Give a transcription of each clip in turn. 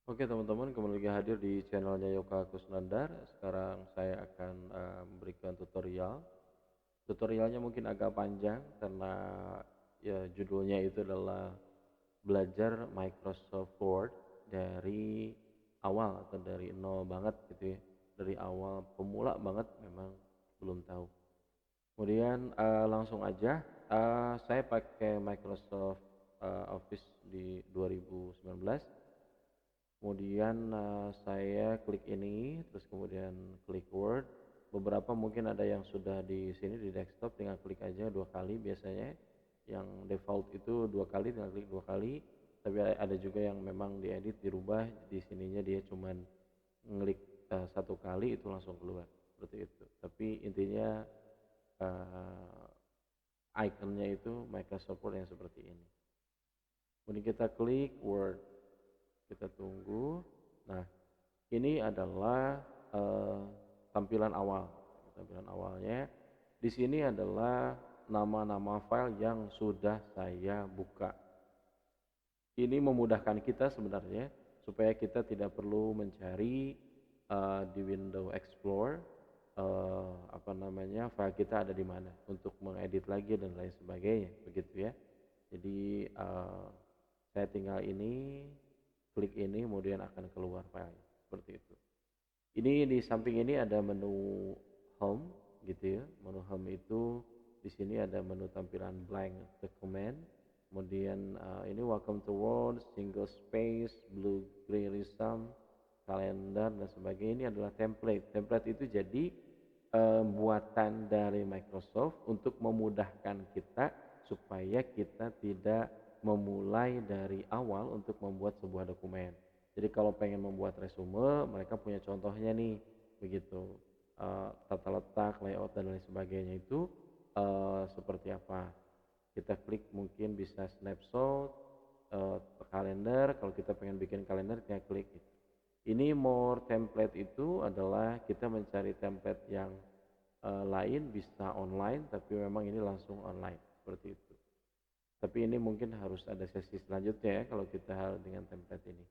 Oke teman-teman, kembali lagi hadir di channelnya Yoga Kusnandar. Sekarang saya akan memberikan tutorial. Tutorialnya mungkin agak panjang karena ya judulnya itu adalah belajar Microsoft Word dari awal atau dari nol banget gitu ya. Dari awal pemula banget memang belum tahu. Kemudian langsung aja, saya pakai Microsoft Office di 2019. Kemudian saya klik ini, terus kemudian klik Word. Beberapa mungkin ada yang sudah di sini di desktop, tinggal klik aja 2 kali biasanya. Yang default itu 2 kali, tinggal klik 2 kali. Tapi ada juga yang memang diedit, dirubah. Di sininya dia cuman ngeklik 1 kali itu langsung keluar seperti itu. Tapi intinya ikonnya itu Microsoft Word yang seperti ini. Kemudian kita klik Word, kita tunggu. Nah, ini adalah eh, tampilan awal. Tampilan awalnya di sini adalah nama-nama file yang sudah saya buka. Ini memudahkan kita sebenarnya supaya kita tidak perlu mencari di window Explorer apa namanya file kita ada di mana untuk mengedit lagi dan lain sebagainya, begitu ya. Jadi saya tinggal ini, klik ini, kemudian akan keluar file seperti itu. Ini di samping ini ada menu home gitu ya. Menu home itu di sini ada menu tampilan blank document. Kemudian ini welcome to Word, single space, blue gray rhythm, kalender dan sebagainya. Ini adalah template. Template itu jadi buatan dari Microsoft untuk memudahkan kita supaya kita tidak memulai dari awal untuk membuat sebuah dokumen. Jadi kalau pengen membuat resume, mereka punya contohnya nih, begitu. Tata letak, layout dan lain sebagainya itu seperti apa. Kita klik mungkin bisa snapshot, kalender. Kalau kita pengen bikin kalender, kita klik itu. Ini more template itu adalah kita mencari template yang lain bisa online, tapi memang ini langsung online seperti itu. Tapi ini mungkin harus ada sesi selanjutnya ya kalau kita dengan template ini.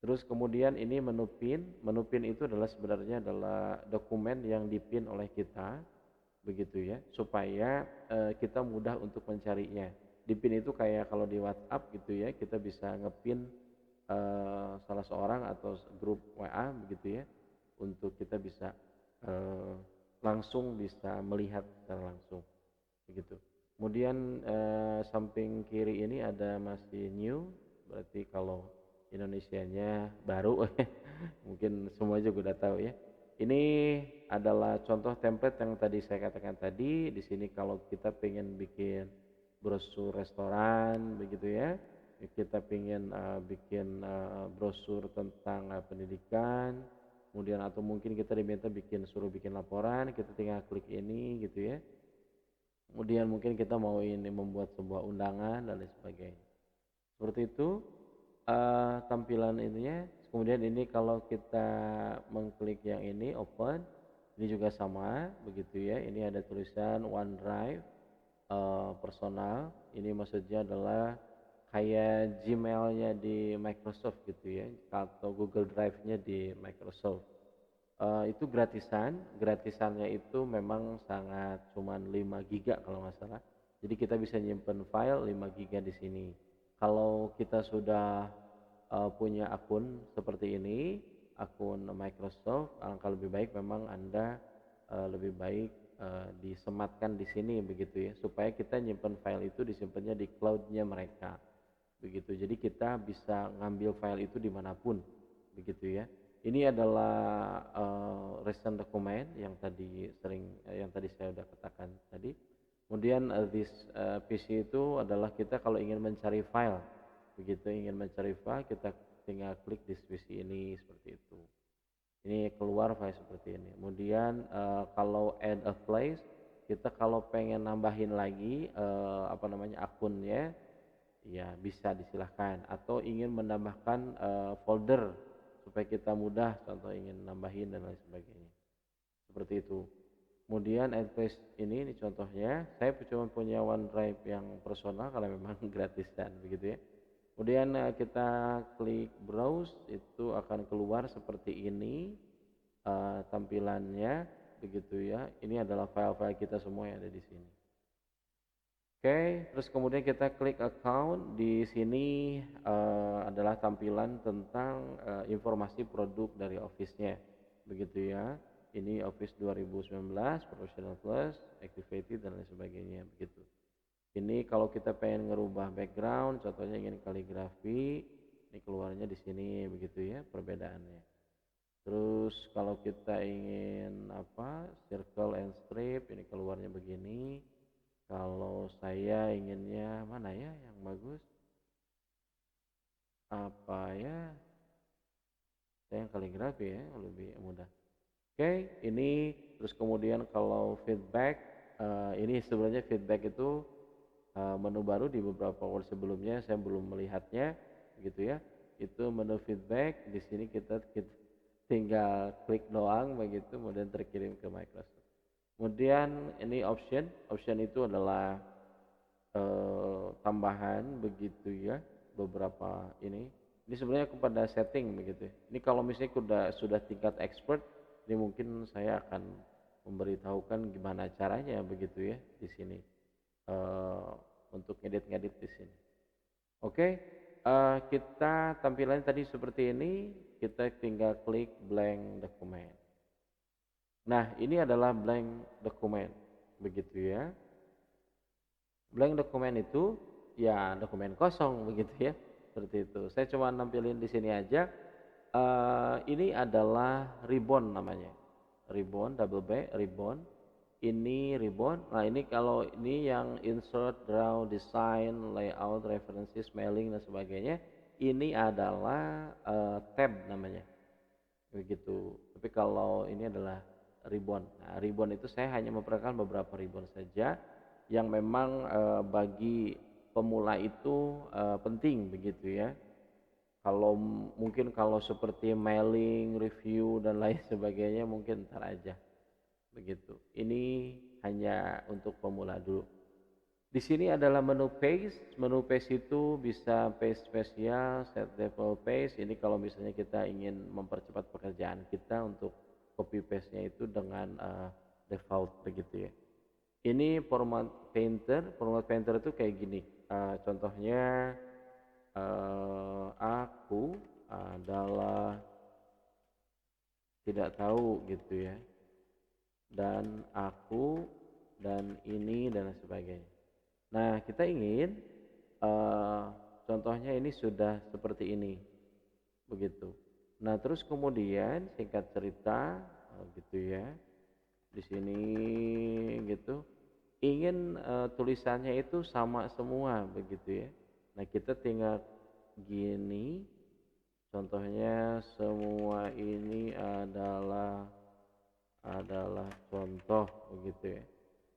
Terus kemudian ini menu pin. Menu pin itu adalah sebenarnya adalah dokumen yang dipin oleh kita, begitu ya, supaya kita mudah untuk mencarinya. Dipin itu kayak kalau di WhatsApp gitu ya, kita bisa ngepin salah seorang atau grup WA begitu ya, untuk kita bisa eh, langsung bisa melihat secara langsung, begitu. Kemudian samping kiri ini ada masih new, berarti kalau Indonesianya baru mungkin semua juga udah tahu ya. Ini adalah contoh template yang tadi saya katakan tadi. Di sini kalau kita pengen bikin brosur restoran begitu ya, kita pengen bikin brosur tentang pendidikan, kemudian atau mungkin kita diminta suruh bikin laporan, kita tinggal klik ini gitu ya. Kemudian mungkin kita mau ini membuat sebuah undangan dan lain sebagainya. Seperti itu tampilan ininya. Kemudian ini kalau kita mengklik yang ini open, ini juga sama begitu ya. Ini ada tulisan OneDrive personal. Ini maksudnya adalah kayak Gmail-nya di Microsoft gitu ya, atau Google Drive-nya di Microsoft. Itu gratisannya itu memang sangat cuman 5 giga kalau nggak salah. Jadi kita bisa nyimpen file 5 giga di sini. Kalau kita sudah punya akun seperti ini, akun Microsoft, alangkah lebih baik memang Anda lebih baik disematkan di sini begitu ya, supaya kita nyimpen file itu disimpannya di cloud-nya mereka. Begitu. Jadi kita bisa ngambil file itu dimanapun begitu ya. Ini adalah recent document yang tadi saya sudah katakan tadi. Kemudian this PC itu adalah kita kalau ingin mencari file, begitu ingin mencari file kita tinggal klik di PC ini seperti itu. Ini keluar file seperti ini. Kemudian kalau add a place, kita kalau pengen nambahin lagi apa namanya akunnya, ya bisa disilahkan. Atau ingin menambahkan folder supaya kita mudah, contoh ingin nambahin dan lain sebagainya. Seperti itu. Kemudian advice ini contohnya, saya cuma punya OneDrive yang personal karena memang gratisan begitu ya. Kemudian kita klik browse, itu akan keluar seperti ini tampilannya, begitu ya. Ini adalah file-file kita semua yang ada di sini. Oke, terus kemudian kita klik account. Di sini adalah tampilan tentang informasi produk dari Office-nya, begitu ya. Ini Office 2019 Professional Plus, Activated dan lain sebagainya, begitu. Ini kalau kita pengen ngerubah background, contohnya ingin kaligrafi, ini keluarnya di sini, begitu ya perbedaannya. Terus kalau kita ingin circle and strip, ini keluarnya begini. Kalau saya inginnya mana ya yang bagus? Saya yang kaligrafi ya, lebih mudah. Oke, ini terus kemudian kalau feedback, ini sebenarnya feedback itu menu baru. Di beberapa Word sebelumnya saya belum melihatnya, gitu ya. Itu menu feedback. Di sini kita tinggal klik doang, begitu, kemudian terkirim ke Microsoft. Kemudian ini option itu adalah tambahan, begitu ya, beberapa ini sebenarnya kepada setting, begitu ya. Ini kalau misalnya sudah tingkat expert, ini mungkin saya akan memberitahukan gimana caranya, begitu ya, di sini untuk ngedit di sini. Oke, kita tampilannya tadi seperti ini. Kita tinggal klik blank document. Nah, ini adalah blank document, begitu ya. Blank dokumen itu ya dokumen kosong, begitu ya, seperti itu. Saya cuma nampilin di sini aja. Ini adalah ribbon namanya, ribbon, double B, ribbon. Ini ribbon. Nah, ini kalau ini yang insert, draw, design, layout, references, mailing dan sebagainya. Ini adalah tab namanya, begitu. Tapi kalau ini adalah ribbon. Nah, ribbon itu saya hanya memperkenalkan beberapa ribbon saja yang memang bagi pemula itu penting, begitu ya. Kalau mungkin kalau seperti mailing, review dan lain sebagainya mungkin ntar aja, begitu. Ini hanya untuk pemula dulu. Di sini adalah menu paste. Menu paste itu bisa paste spesial, set default paste. Ini kalau misalnya kita ingin mempercepat pekerjaan kita untuk copy paste-nya itu dengan default, begitu ya. Ini format painter. Format painter itu kayak gini. Contohnya aku adalah tidak tahu, gitu ya. Dan aku dan ini dan sebagainya. Nah, kita ingin contohnya ini sudah seperti ini, begitu. Nah, terus kemudian singkat cerita, gitu ya. Di sini gitu. Ingin tulisannya itu sama semua, begitu ya. Nah, kita tinggal gini. Contohnya semua ini adalah contoh, begitu ya.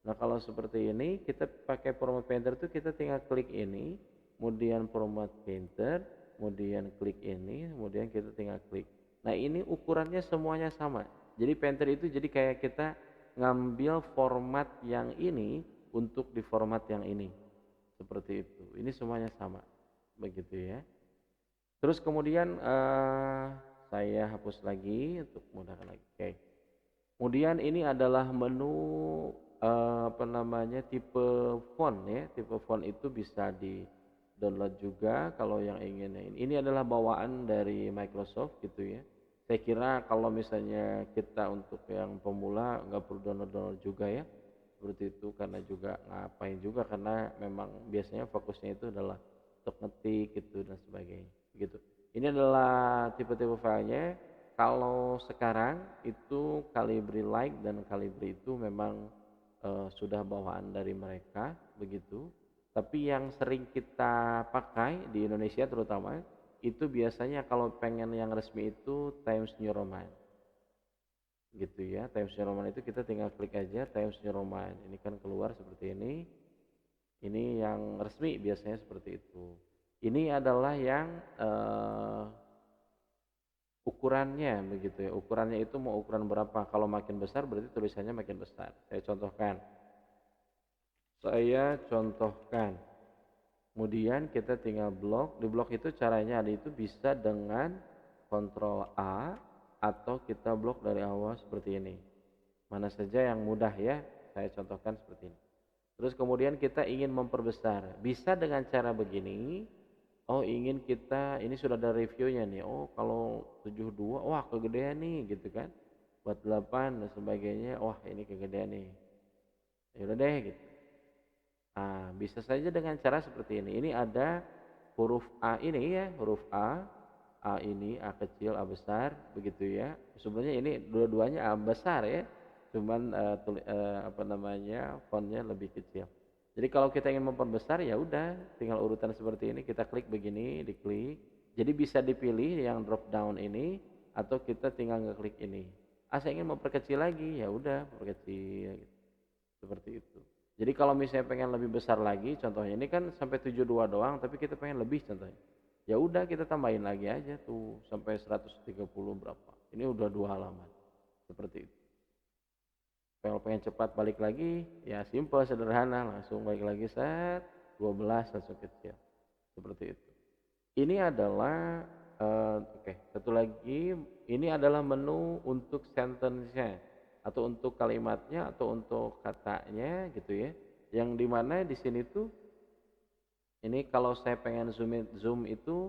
Nah, kalau seperti ini kita pakai format painter itu kita tinggal klik ini, kemudian format painter, kemudian klik ini, kemudian kita tinggal klik. Nah, ini ukurannya semuanya sama. Jadi painter itu jadi kayak kita ngambil format yang ini untuk di format yang ini. Seperti itu. Ini semuanya sama, begitu ya. Terus kemudian saya hapus lagi untuk mudahkan lagi. Oke. Kemudian ini adalah menu tipe font ya. Tipe font itu bisa di download juga kalau yang ingin. Ini adalah bawaan dari Microsoft, gitu ya. Saya kira kalau misalnya kita untuk yang pemula nggak perlu download juga ya, seperti itu, karena juga ngapain juga, karena memang biasanya fokusnya itu adalah untuk ngetik gitu dan sebagainya, gitu. Ini adalah tipe-tipe filenya. Kalau sekarang itu Calibri Light dan Calibri itu memang sudah bawaan dari mereka, begitu. Tapi yang sering kita pakai di Indonesia terutama itu biasanya kalau pengen yang resmi itu Times New Roman, gitu ya. Times New Roman itu kita tinggal klik aja Times New Roman. Ini kan keluar seperti ini. Ini yang resmi biasanya seperti itu. Ini adalah yang ukurannya, begitu ya. Ukurannya itu mau ukuran berapa? Kalau makin besar berarti tulisannya makin besar. Saya contohkan. Kemudian kita tinggal blok. Di blok itu caranya ada itu bisa dengan Ctrl A atau kita blok dari awal seperti ini. Mana saja yang mudah ya, saya contohkan seperti ini. Terus kemudian kita ingin memperbesar, bisa dengan cara begini. Oh ingin kita, ini sudah ada reviewnya nih. Oh kalau 72, wah kegedean nih gitu kan. Buat 8 dan sebagainya, wah ini kegedean nih. Ya udah deh gitu. Nah, bisa saja dengan cara seperti ini. Ini ada huruf A ini ya, huruf A ini A kecil, A besar, begitu ya. Sebenarnya ini dua-duanya A besar ya, cuman apa namanya fontnya lebih kecil. Jadi kalau kita ingin memperbesar ya udah, tinggal urutan seperti ini kita klik begini, diklik. Jadi bisa dipilih yang drop down ini atau kita tinggal ngeklik ini. Ah saya ingin memperkecil lagi, ya udah memperkecil gitu. Seperti itu. Jadi kalau misalnya pengen lebih besar lagi, contohnya ini kan sampai 72 doang, tapi kita pengen lebih contohnya. Ya udah kita tambahin lagi aja tuh sampai 130 berapa. Ini udah 2 halaman. Seperti itu. Kalau pengen cepat balik lagi, ya simple sederhana, langsung balik lagi set 12 langsung kecil. Seperti itu. Ini adalah satu lagi, ini adalah menu untuk sentence-nya atau untuk kalimatnya atau untuk katanya gitu ya. Yang dimana di sini tuh ini kalau saya pengen zoom itu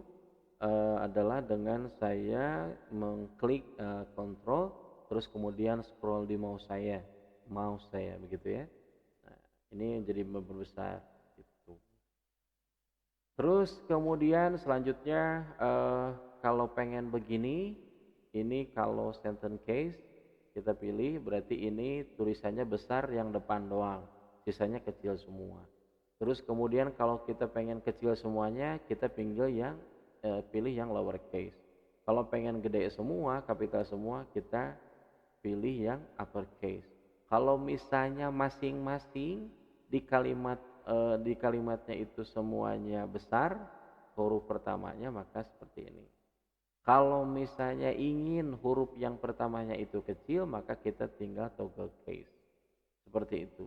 adalah dengan saya mengklik kontrol terus kemudian scroll di mouse saya begitu ya. Nah, ini jadi memperbesar gitu. Terus kemudian selanjutnya kalau pengen begini, ini kalau sentence case kita pilih berarti ini tulisannya besar yang depan doang, sisanya kecil semua. Terus kemudian kalau kita pengen kecil semuanya, kita pilih yang lower case. Kalau pengen gede semua, kapital semua, kita pilih yang upper case. Kalau misalnya masing-masing di kalimatnya itu semuanya besar, huruf pertamanya maka seperti ini. Kalau misalnya ingin huruf yang pertamanya itu kecil, maka kita tinggal toggle case. Seperti itu.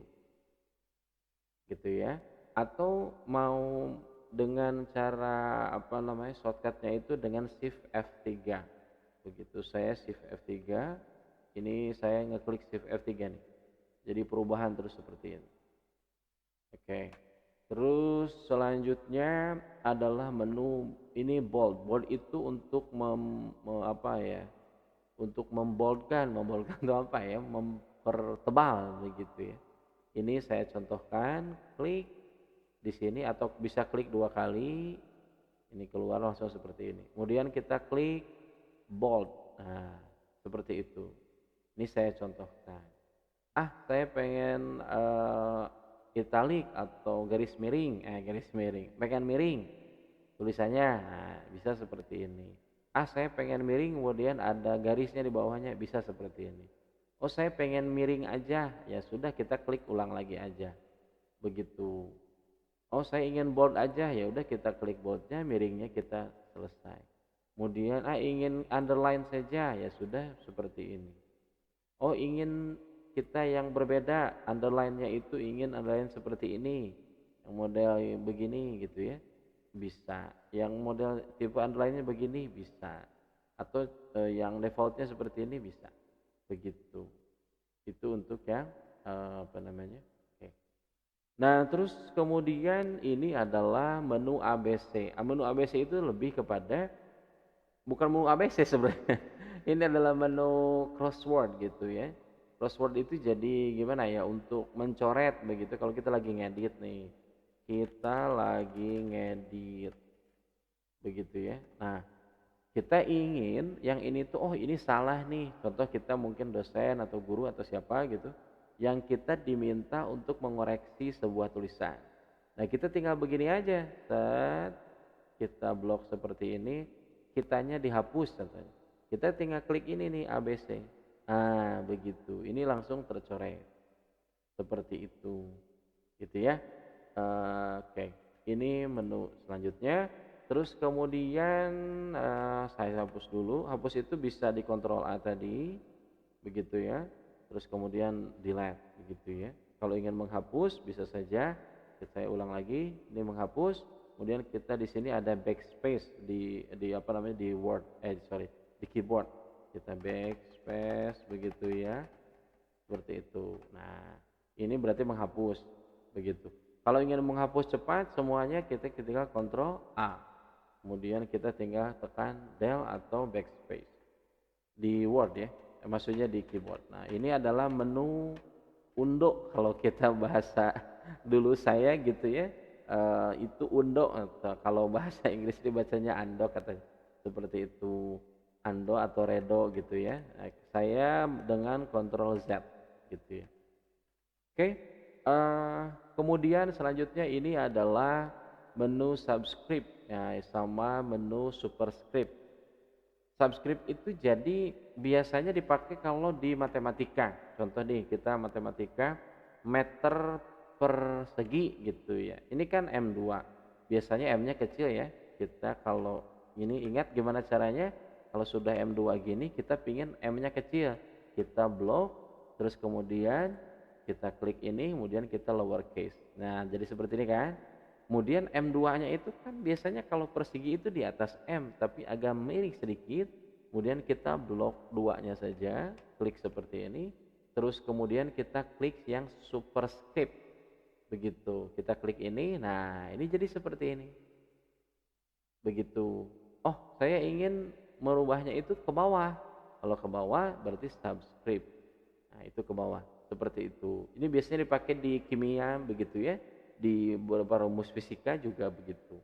Gitu ya. Atau mau dengan cara shortcutnya itu dengan Shift F3. Begitu saya Shift F3, ini saya ngeklik Shift F3 nih. Jadi perubahan terus seperti ini. Oke. Terus selanjutnya adalah menu ini bold. Bold itu untuk untuk memboldkan itu apa ya? Mempertebal begitu ya. Ini saya contohkan, klik di sini atau bisa klik 2 kali. Ini keluar langsung seperti ini. Kemudian kita klik bold. Nah, seperti itu. Ini saya contohkan. Saya pengen italic atau garis miring, pengen miring tulisannya, nah, bisa seperti ini. Saya pengen miring kemudian ada garisnya di bawahnya, bisa seperti ini. Saya pengen miring aja, ya sudah kita klik ulang lagi aja, begitu. Saya ingin bold aja, ya udah kita klik boldnya, miringnya kita selesai. Kemudian ingin underline saja, ya sudah seperti ini. Ingin kita yang berbeda, underline-nya itu ingin underline seperti ini, yang model begini gitu ya, bisa. Yang model tipe underline-nya begini bisa, atau yang defaultnya seperti ini bisa, begitu. Itu untuk yang Oke. Nah terus kemudian ini adalah menu ABC. Menu ABC itu lebih kepada bukan menu ABC sebenarnya. Ini adalah menu crossword gitu ya. Crossword itu jadi gimana ya, untuk mencoret begitu. Kalau kita lagi ngedit nih, kita lagi ngedit begitu ya. Nah kita ingin yang ini tuh, ini salah nih. Contoh kita mungkin dosen atau guru atau siapa gitu, yang kita diminta untuk mengoreksi sebuah tulisan. Nah kita tinggal begini aja, kita blok seperti ini, kitanya dihapus contohnya. Kita tinggal klik ini nih ABC. Nah begitu, ini langsung tercoret seperti itu, gitu ya. Oke, ini menu selanjutnya. Terus kemudian saya hapus dulu. Hapus itu bisa di Ctrl A tadi, begitu ya. Terus kemudian delete, begitu ya. Kalau ingin menghapus bisa saja. Saya ulang lagi, ini menghapus. kemudian kita di sini ada backspace di apa namanya di Word, di keyboard. Kita backspace begitu ya, seperti itu. Nah, ini berarti menghapus begitu. Kalau ingin menghapus cepat semuanya kita ketika Ctrl A. Kemudian kita tinggal tekan Del atau backspace di Word ya, maksudnya di keyboard. Nah, ini adalah menu undo kalau kita bahasa dulu saya gitu ya, itu undo atau kalau bahasa Inggris dibacanya ando katanya. Seperti itu. Ando atau redo gitu ya. Nah, saya dengan Ctrl Z gitu ya. Oke. Kemudian selanjutnya ini adalah menu subscript ya, sama menu superscript. Subscript itu jadi biasanya dipakai kalau di matematika. Contoh nih, kita matematika meter persegi gitu ya. Ini kan M2. Biasanya M-nya kecil ya. Kita kalau ini ingat gimana caranya? Kalau sudah M2 gini kita pingin M-nya kecil. Kita blok, terus kemudian kita klik ini, kemudian kita lowercase. Nah, jadi seperti ini kan. Kemudian M2-nya itu kan biasanya kalau persegi itu di atas M, tapi agak miring sedikit. Kemudian kita blok 2-nya saja, klik seperti ini. Terus kemudian kita klik yang superscript. Begitu, kita klik ini, nah ini jadi seperti ini. Begitu. Oh, saya ingin merubahnya itu ke bawah. Kalau ke bawah berarti subscript. Nah, itu ke bawah. Seperti itu. Ini biasanya dipakai di kimia begitu ya. Di beberapa rumus fisika juga begitu.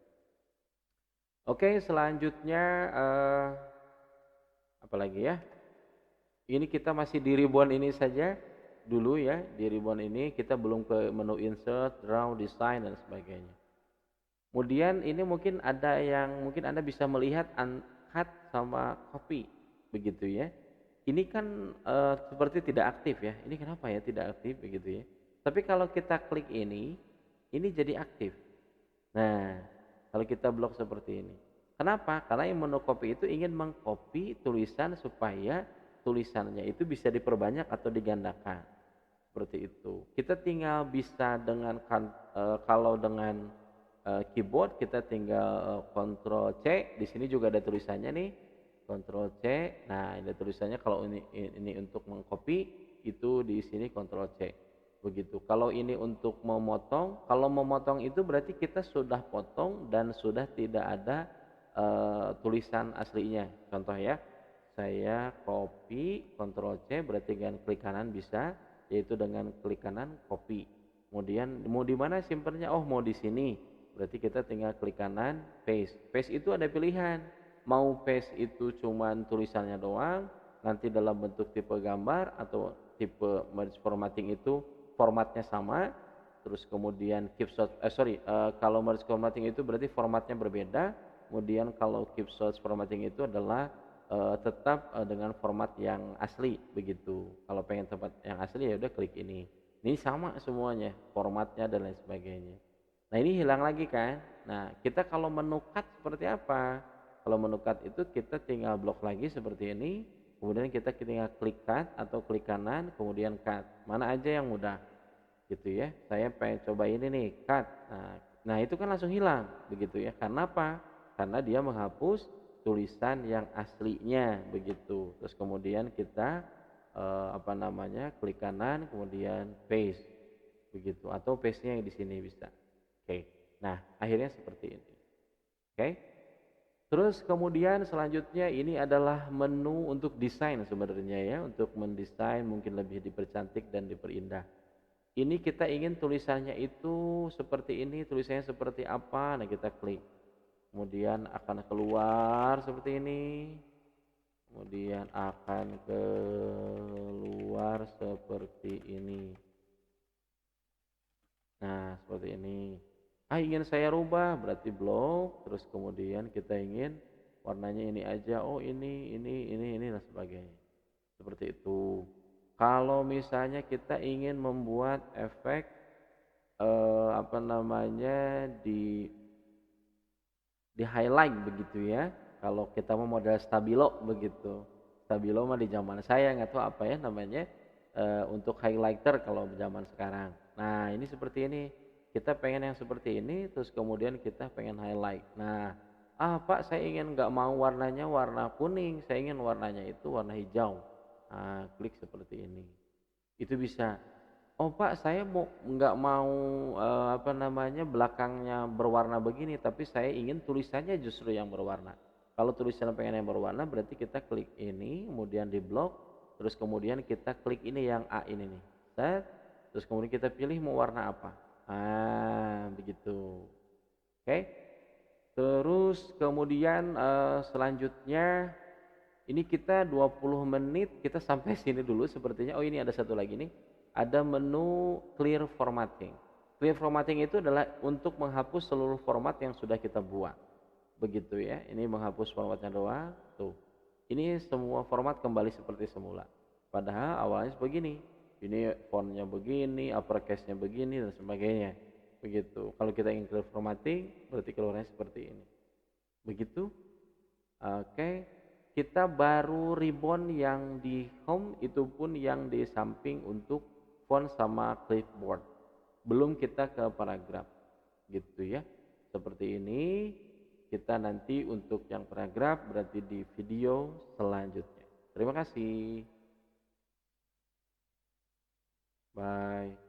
Oke, selanjutnya apa lagi ya? Ini kita masih di ribbon ini saja dulu ya. Di ribbon ini kita belum ke menu insert, draw, design dan sebagainya. Kemudian ini mungkin ada yang mungkin Anda bisa melihat cut sama copy begitu ya. Ini kan seperti tidak aktif ya. Ini kenapa ya tidak aktif begitu ya? Tapi kalau kita klik ini jadi aktif. Nah, kalau kita blok seperti ini. Kenapa? Karena yang menu copy itu ingin mengcopy tulisan supaya tulisannya itu bisa diperbanyak atau digandakan. Seperti itu. Kita tinggal bisa dengan kalau dengan keyboard kita tinggal Ctrl C. Di sini juga ada tulisannya nih. Ctrl C. Nah, ada tulisannya kalau ini untuk mengcopy itu di sini Ctrl C. Begitu. Kalau ini untuk memotong, kalau memotong itu berarti kita sudah potong dan sudah tidak ada tulisan aslinya. Contoh ya, saya copy Ctrl C berarti dengan klik kanan bisa, yaitu dengan klik kanan copy. Kemudian mau di mana simpennya? Oh, mau di sini. Berarti kita tinggal klik kanan paste. Paste itu ada pilihan. Mau paste itu cuman tulisannya doang, nanti dalam bentuk tipe gambar atau tipe merge formatting itu formatnya sama, terus kemudian kalau merge formatting itu berarti formatnya berbeda, kemudian kalau keep search formatting itu adalah tetap dengan format yang asli begitu. Kalau pengen tempat yang asli ya udah klik ini sama semuanya formatnya dan lain sebagainya. Nah, ini hilang lagi kan. Nah, kita kalau menu cut seperti apa? Kalau menu cut itu kita tinggal blok lagi seperti ini. Kemudian kita tinggal klik cut atau klik kanan, kemudian cut. Mana aja yang mudah, gitu ya. Saya pengen coba ini nih, cut. Nah itu kan langsung hilang, begitu ya. Karena apa? Karena dia menghapus tulisan yang aslinya, begitu. Terus kemudian kita klik kanan, kemudian paste, begitu. Atau paste-nya yang di sini bisa. Oke. Nah akhirnya seperti ini. Oke. Terus kemudian selanjutnya ini adalah menu untuk desain sebenarnya ya, untuk mendesain mungkin lebih dipercantik dan diperindah. Ini kita ingin tulisannya itu seperti ini, tulisannya seperti apa, nah kita klik. Kemudian akan keluar seperti ini. Kemudian akan keluar seperti ini. Nah, seperti ini. Ingin saya rubah berarti blok, terus kemudian kita ingin warnanya ini aja, oh ini dan sebagainya. Seperti itu. Kalau misalnya kita ingin membuat efek di highlight begitu ya. Kalau kita mau model stabilo begitu. Stabilo mah di zaman saya nggak tahu apa ya namanya untuk highlighter kalau zaman sekarang. Nah, ini seperti ini. kita pengen yang seperti ini, terus kemudian kita pengen highlight. Nah, Pak saya ingin nggak mau warnanya warna kuning, saya ingin warnanya itu warna hijau. Nah, klik seperti ini. Itu bisa. Oh Pak, saya nggak mau apa namanya belakangnya berwarna begini, tapi saya ingin tulisannya justru yang berwarna. Kalau tulisannya pengen yang berwarna, berarti kita klik ini, kemudian di blok, terus kemudian kita klik ini yang A ini nih, set, terus kemudian kita pilih mau warna apa. Begitu. Oke. Terus kemudian selanjutnya ini kita 20 menit, kita sampai sini dulu sepertinya. Oh ini ada satu lagi nih, ada menu clear formatting. Clear formatting itu adalah untuk menghapus seluruh format yang sudah kita buat. Begitu ya, ini menghapus formatnya doang. Tuh, ini semua format kembali seperti semula. Padahal awalnya begini, ini fontnya begini, uppercase-nya begini, dan sebagainya. Begitu, kalau kita ingin clear formatting, berarti keluarnya seperti ini. Begitu. Oke, kita baru ribbon yang di home, itu pun yang di samping untuk font sama clipboard. Belum kita ke paragraf, gitu ya. Seperti ini, kita nanti untuk yang paragraf berarti di video selanjutnya. Terima kasih. Bye.